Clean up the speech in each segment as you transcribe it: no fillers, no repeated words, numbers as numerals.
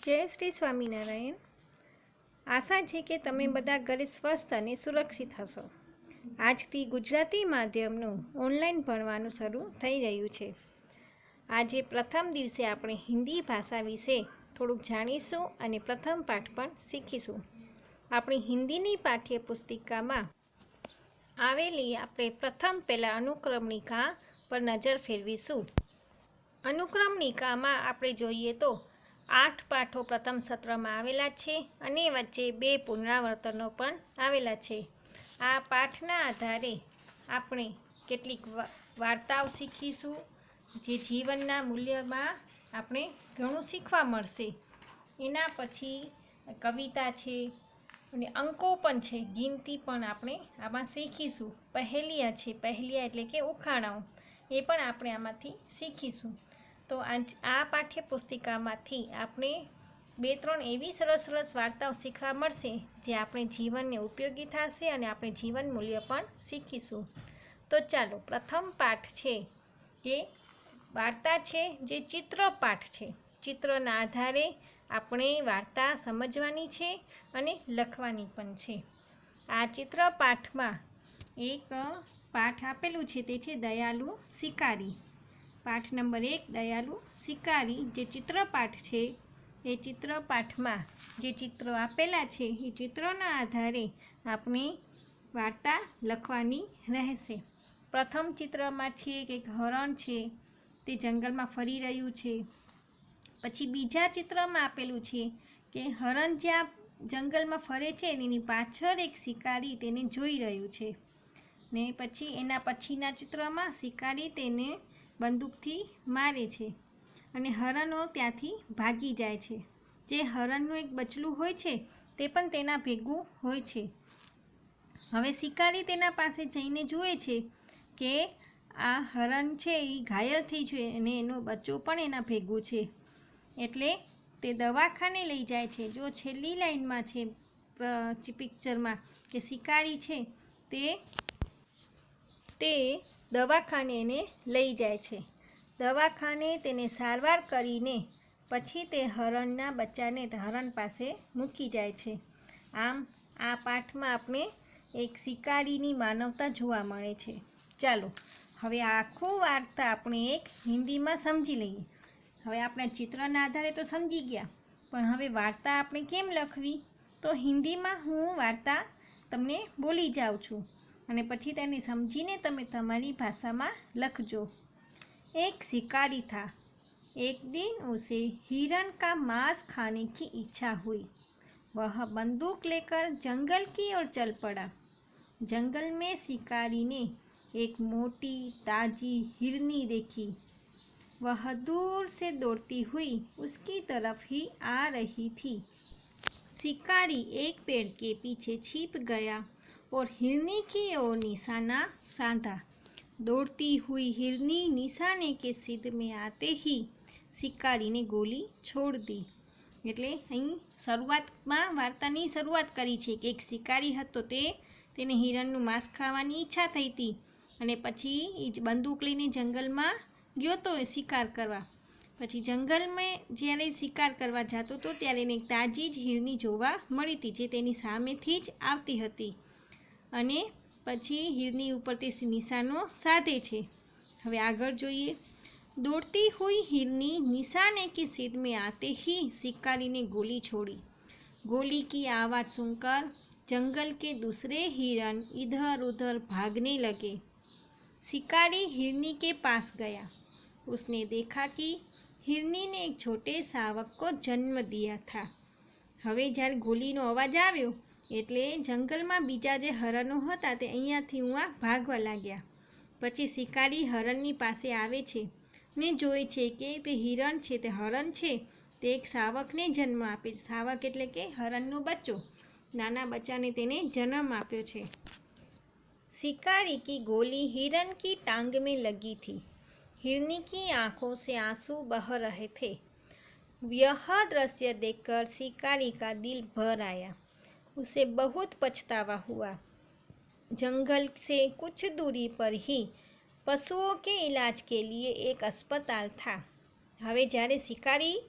જય શ્રી સ્વામિનારાયણ। આશા છે કે તમે બધા ઘરે સ્વસ્થ અને સુરક્ષિત હશો। આજથી ગુજરાતી માધ્યમનું ઓનલાઈન ભણવાનું શરૂ થઈ રહ્યું છે। આજે પ્રથમ દિવસે આપણે હિન્દી ભાષા વિશે થોડુંક જાણીશું અને પ્રથમ પાઠ પણ શીખીશું। આપણી હિન્દીની પાઠ્યપુસ્તિકામાં આવેલી આપણે પ્રથમ પહેલાં અનુક્રમણિકા પર નજર ફેરવીશું। અનુક્રમણિકામાં આપણે જોઈએ તો 8 પાઠો પ્રથમ સત્રમાં આવેલા છે અને વચ્ચે 2 પુનરાવર્તનો પણ આવેલા છે। આ પાઠના આધારે આપણે કેટલીક વાર્તાઓ શીખીશું, જે જીવનના મૂલ્યમાં આપણે ઘણું શીખવા મળશે। એના પછી કવિતા છે અને અંકો પણ છે, ગિનતી પણ આપણે આમાં શીખીશું। પહેલિયા છે, પહેલિયા એટલે કે ઉખાણાઓ, એ પણ આપણે આમાંથી શીખીશું। તો આ પાઠ્યપુસ્તિકામાંથી આપણે 2-3 એવી સરસ સરસ વાર્તાઓ શીખવા મળશે જે આપણે જીવનને ઉપયોગી થશે અને આપણે જીવન મૂલ્ય પણ શીખીશું। તો ચાલો, પ્રથમ પાઠ છે કે વાર્તા છે જે ચિત્રપાઠ છે। ચિત્રના આધારે આપણે વાર્તા સમજવાની છે અને લખવાની પણ છે। આ ચિત્રપાઠમાં એક પાઠ આપેલું છે, તે છે દયાલુ શિકારી। પાઠ નંબર 1 દયાલુ શિકારી જે ચિત્રપાઠ છે, એ ચિત્રપાઠમાં જે ચિત્રો આપેલા છે એ ચિત્રોના આધારે આપણે વાર્તા લખવાની રહેશે। પ્રથમ ચિત્રમાં છે કે એક હરણ છે, તે જંગલમાં ફરી રહ્યું છે। પછી બીજા ચિત્રમાં આપેલું છે કે હરણ જ્યાં જંગલમાં ફરે છે એની પાછળ એક શિકારી તેને જોઈ રહ્યું છે, ને પછી એના પછીના ચિત્રમાં શિકારી તેને બંદૂકથી મારે છે અને હરણો ત્યાંથી ભાગી જાય છે। જે હરણનું એક બચલું હોય છે તે પણ તેના ભેગું હોય છે। હવે શિકારી તેના પાસે જઈને જુએ છે કે આ હરણ છે એ ઘાયલ થઈ છે અને એનો બચ્ચો પણ એના ભેગું છે, એટલે તે દવાખાને લઈ જાય છે। જો છેલ્લી લાઈનમાં છે પિક્ચરમાં કે શિકારી છે તે દવાખાને એને લઈ જાય છે। દવાખાને તેને સારવાર કરીને પછી તે હરણના બચ્ચાને હરણ પાસે મૂકી જાય છે। આમ આ પાઠમાં આપણે એક શિકારીની માનવતા જોવા મળે છે। ચાલો, હવે આખું વાર્તા આપણે એક હિન્દીમાં સમજી લઈએ। હવે આપણે ચિત્રના આધારે તો સમજી ગયા, પણ હવે વાર્તા આપણે કેમ લખવી? તો હિન્દીમાં હું વાર્તા તમને બોલી જાઉં છું અને પછી તેને સમજીને તમે તમારી ભાષામાં લખજો। एक शिकारी था। एक दिन उसे हिरण का मांस खाने की इच्छा हुई। वह बंदूक लेकर जंगल की ओर चल पड़ा। जंगल में शिकारी ने एक मोटी ताजी हिरनी देखी। वह दूर से दौड़ती हुई उसकी तरफ ही आ रही थी। शिकारी एक पेड़ के पीछे छिप गया और हिरनी की ओर निशाना साधा। दौड़ती हुई हिरनी निशाने के सिर में आते ही शिकारी ने गोली छोड़ दी। એટલે અહીં શરૂઆતમાં વાર્તાની શરૂઆત કરી છે કે એક શિકારી હતો, તેને હિરણનું માંસ ખાવાની ઈચ્છા થઈ હતી અને પછી એ બંદૂક લઈને જંગલમાં ગયો તો શિકાર કરવા। પછી જંગલમાં જ્યારે શિકાર કરવા જતો હતો ત્યારે એને એક તાજી જ હિરણી જોવા મળી હતી, જે તેની સામેથી જ આવતી હતી અને પછી हिरनी ऊपर ते निशानो साधे छे। हवे आगळ जोईए। दौड़ती हुई हिरनी निशाने के सिर में आते ही शिकारी ने गोली छोड़ी। गोली की आवाज़ सुनकर जंगल के दूसरे हिरन इधर उधर भागने लगे। शिकारी हिरनी के पास गया। उसने देखा कि हिरनी ने एक छोटे शावक को जन्म दिया था। हवे ज्यारे गोलीनो अवाज आव्यो એટલે જંગલમાં બીજા જે હરણો હતા તે અહીંયાથી ઉઆ ભાગવા લાગ્યા। પછી શિકારી હરણની પાસે આવે છે ને જોઈ છે કે તે હિરણ છે, તે હરણ છે તે એક શાવકને જન્મ આપે છે। શાવક એટલે કે હરણનો બચ્ચો, નાના બચ્ચાને તેને જન્મ આપ્યો છે। शिकारी की गोली हिरण की टांग में लगी थी। हिरनी की आंखों से आंसू बह रहे थे। यह दृश्य देखकर शिकारी का दिल भर आया। उसे बहुत पछतावा हुआ। जंगल से कुछ दूरी पर ही पशुओं के इलाज के लिए एक अस्पताल था। હવે જ્યારે શિકારી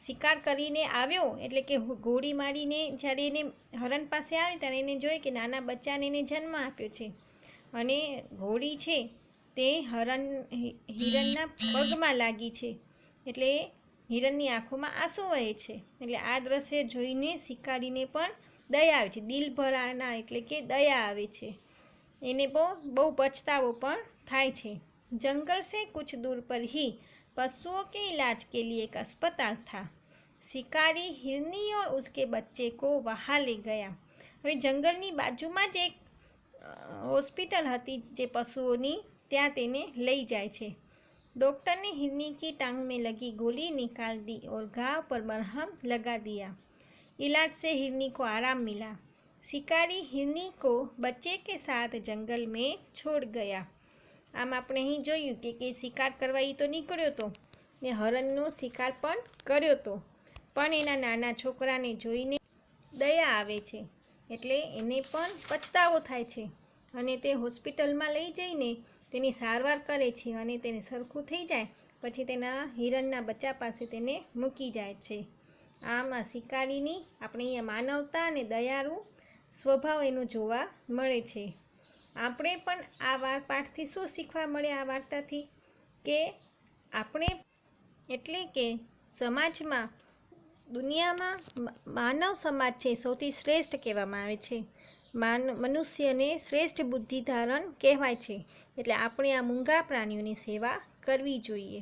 શિકાર કરીને આવ્યો એટલે કે ગોળી મારીને જ્યારે એને હરણ પાસે આવે ત્યારે એને જોઈ કે નાના બચ્ચાને એને જન્મ આપ્યો છે અને ગોળી છે તે હિરણના પગમાં લાગી છે એટલે હિરણની આંખોમાં આંસુ વહે છે. એટલે આ દ્રશ્ય જોઈને શિકારીને પણ દયા આવે છે, દિલભરાના એટલે કે દયા આવે છે. એને બહુ પછતાવો પણ થાય છે. जंगल से कुछ दूर पर ही पशुओं के इलाज के लिए एक अस्पताल था. शिकारी हिरनी और उसके बच्चे को वहाँ ले गया. હવે જંગલની બાજુમાં જ એક હોસ્પિટલ હતી જે પશુઓની, ત્યાં તેને લઈ જાય છે. डॉक्टर ने हिरनी की टांग में लगी गोली निकाल दी और घाव पर मरहम लगा दिया. इलाज से हिरनी को आराम मिला. शिकारी हिरनी को बच्चे के साथ जंगल में छोड़ गया. આમ આપણે અહીં જોયું કે શિકાર કરવા એ તો નીકળ્યો હતો ને હરણનો શિકાર પણ કર્યો હતો, પણ એના નાના છોકરાને જોઈને દયા આવે છે એટલે એને પણ પછતાવો થાય છે અને તે હોસ્પિટલમાં લઈ જઈને તેની સારવાર કરે છે અને તેને સરખું થઈ જાય પછી તેના હિરણના બચ્ચા પાસે તેને મૂકી જાય છે. આમ આ શિકારીની આપણે અહીંયા માનવતા અને દયાળુ સ્વભાવ એનો જોવા મળે છે. આપણે પણ આ પાઠથી શું શીખવા મળે? આ વાર્તાથી કે આપણે એટલે કે સમાજમાં, દુનિયામાં માનવ સમાજ છે સૌથી શ્રેષ્ઠ કહેવામાં આવે છે. મનુષ્યને શ્રેષ્ઠ બુદ્ધિ ધારણ કહેવાય છે. એટલે આપણે આ મૂંગા પ્રાણીઓની સેવા કરવી જોઈએ.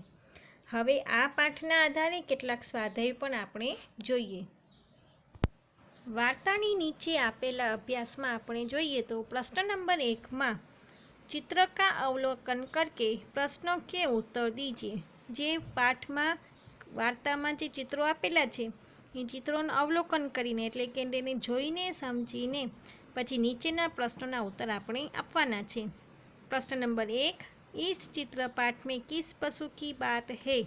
હવે આ પાઠના આધારે કેટલાક સ્વાધ્યાય પણ આપણે જોઈએ. वार्तानी नीचे आपेला अभ्यास में આપણે જોઈએ તો प्रश्न नंबर 1 में चित्र का अवलोकन करके प्रश्नों के उत्तर दीजिए. जे पाठ में वार्ता में जे चित्रों आपेला है એ ચિત્રોનું અવલોકન કરીને એટલે કે તેને જોઈને સમજીને પછી નીચેના પ્રશ્નોના ઉત્તર આપણે આપવાના છે. प्रश्न नंबर 1, इस चित्रपाठ में किस पशु की बात है?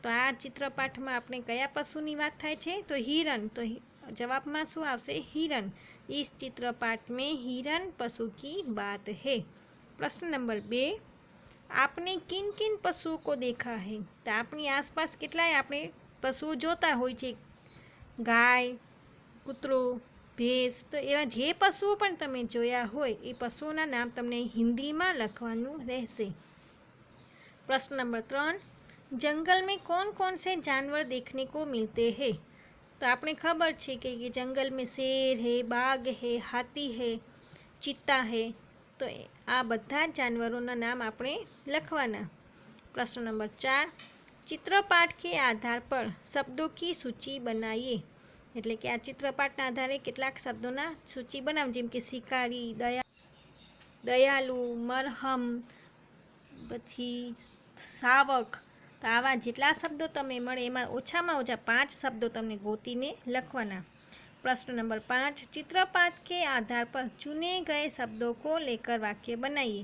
तो आ चित्रपाठ में આપણે કયા પશુની વાત થાય છે? તો હિરણ. તો जवाब में शू आवशे? हिरण. इस चित्रपाठ में हिरण पशु की बात है. प्रश्न नंबर 2, आपने किन किन पशुओं को देखा है? तो अपनी आसपास કેટલાય આપણે પશુઓ જોતા હોય છે, ગાય, કૂતરો, ભેંસ. તો એવા જે પશુઓ પણ તમે જોયા હોય એ પશુઓના નામ તમને હિન્દીમાં લખવાનું રહેશે. प्रश्न नंबर 3, जंगल में कौन कौन से जानवर देखने को मिलते हैं? तो आपने खबर है कि जंगल में शेर है, बाघ है, हाथी है, चीता है. तो आ बधा जानवरों नाम आपने लखवाना. प्रश्न नंबर 4, चित्रपाठ के आधार पर शब्दों की सूची बनाइए. એટલે કે આ ચિત્રપાઠના આધારે કેટલાક શબ્દોના સૂચિ બનાવો, જેમ કે શિકારી, દયાલુ, મરહમ, પછી સાવક. તો આવા જેટલા શબ્દો તમે મળે એમાં ઓછામાં ઓછા 5 શબ્દો તમને ગોતીને લખવાના. प्रश्न नंबर 5, चित्रपाठ के आधार पर चुने गए शब्दों को लेकर वाक्य बनाइए.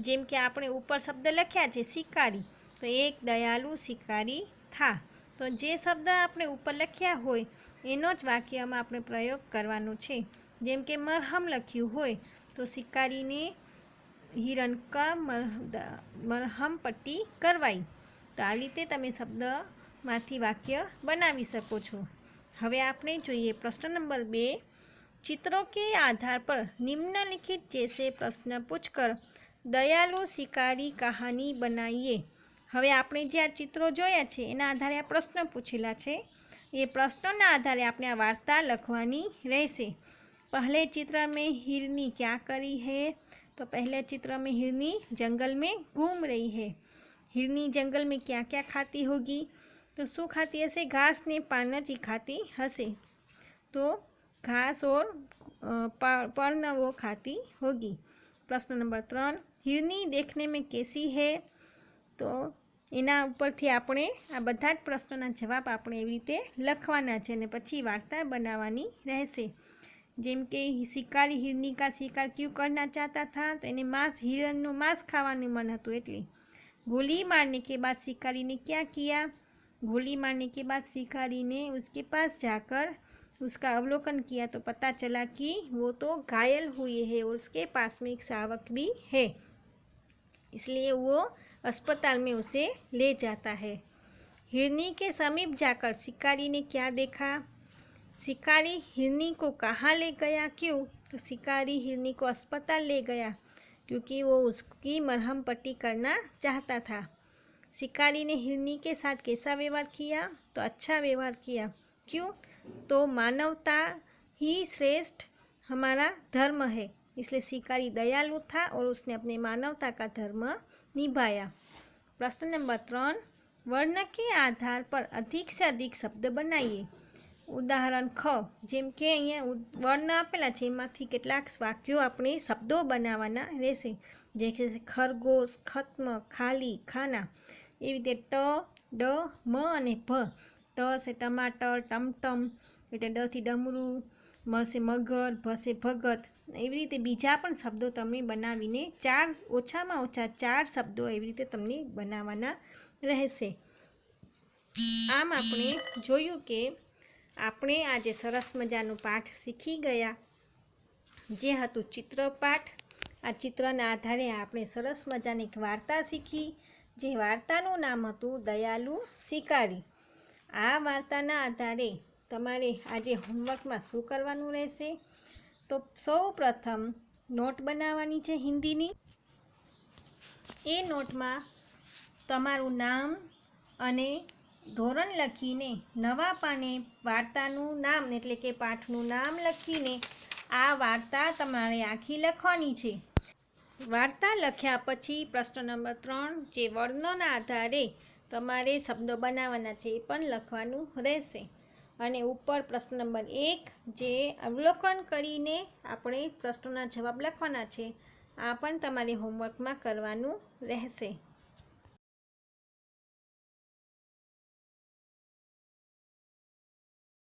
જેમ કે આપણે ઉપર શબ્દ લખ્યા છે શિકારી, તો એક દયાલુ શિકારી था. તો જે શબ્દ આપણે ઉપર લખ્યા હોય એનો જ વાક્યમાં આપણે પ્રયોગ કરવાનો છે. જેમ કે મરહમ લખ્યું હોય તો શિકારીને હિરણ કા મરહમ પટ્ટી કરવાઈ. તો આ રીતે તમે શબ્દમાંથી વાક્ય બનાવી શકો છો. હવે આપણે જોઈએ प्रश्न नंबर 2, चित्रों के आधार पर निम्नलिखित जैसे प्रश्न पूछकर दयालु शिकारी कहानी बनाइए. હવે આપણે જે આ ચિત્રો જોયા છે એના આધારે આ પ્રશ્ન પૂછેલા છે. એ પ્રશ્નોના આધારે આપણે આ વાર્તા લખવાની રહેશે. पहले चित्र में हिरनी क्या करी है? तो पहले चित्र में हिरनी जंगल में घूम रही है. हिरनी जंगल में क्या क्या खाती होगी? तो शू खाती हसे? घास ने पान ही खाती हसे. तो घास और पर्ण वो खाती होगी. प्रश्न नंबर 3, हिरनी देखने में कैसी है? तो એના ઉપરથી આપણે આ બધા જ પ્રશ્નોના જવાબ આપણે એવી રીતે લખવાના છે અને પછી વાર્તા બનાવવાની રહેશે. જેમ કે શિકારી हिरनी का शिकार क्यों करना चाहता था? तो એને हिरणનું માંસ ખાવાનું મન હતું એટલે. गोली मारने के बाद शिकारी ने क्या किया? गोली मारने के बाद शिकारी ने उसके पास जाकर उसका अवलोकन किया तो पता चला कि वो तो घायल हुए है और उसके पास में एक शावक भी है, इसलिए वो अस्पताल में उसे ले जाता है. हिरनी के समीप जाकर शिकारी ने क्या देखा? शिकारी हिरनी को कहाँ ले गया? क्यों? तो शिकारी हिरनी को अस्पताल ले गया क्योंकि वो उसकी मरहम पट्टी करना चाहता था। शिकारी ने हिरनी के साथ कैसा व्यवहार किया? तो अच्छा व्यवहार किया। क्यों? तो मानवता ही श्रेष्ठ हमारा धर्म है, इसलिए शिकारी दयालु था और उसने अपने मानवता का धर्म निभाया। प्रश्न नंबर 3, वर्ण के आधार पर अधिक से अधिक शब्द बनाइए। उदाहरण ख, जेम के अहींया वर्ण आपेला छे एमांथी કેટલાક વાક્યો આપણે શબ્દો બનાવવાના રહેશે, જે છે ખરગોશ, ખત્મ, ખાલી, ખાના। એવી રીતે ટ, ડ, મ અને ભ। ટ છે ટમાટર, ટમટમ એટલે ડ થી ડમરું, મ છે મગર, ભ છે ભગત। એવી રીતે બીજા પણ શબ્દો તમે બનાવીને ઓછામાં ઓછા 4 શબ્દો એવી રીતે તમને બનાવવાના રહેશે। આમ આપણે જોયું કે આપણે આજે સરસ મજાનું પાઠ શીખી ગયા, જે હતું ચિત્રપાઠ। આ ચિત્રના આધારે આપણે સરસ મજાની એક વાર્તા શીખી, જે વાર્તાનું નામ હતું દયાલુ શિકારી। આ વાર્તાના આધારે તમારે આજે હોમવર્કમાં શું કરવાનું રહેશે? તો સૌ પ્રથમ નોટ બનાવવાની છે હિન્દીની। એ નોટમાં તમારું નામ અને ધોરણ લખીને નવા પાને વાર્તાનું નામ એટલે કે પાઠનું નામ લખીને આ વાર્તા તમારે આખી લખવાની છે। વાર્તા લખ્યા પછી પ્રશ્ન નંબર 3, જે વર્ણના આધારે તમારે શબ્દો બનાવવાના છે એ પણ લખવાનું રહેશે। અને ઉપર પ્રશ્ન નંબર 1, જે અવલોકન કરીને આપણે પ્રશ્નોના જવાબ લખવાના છે, આ પણ તમારે હોમવર્કમાં કરવાનું રહેશે।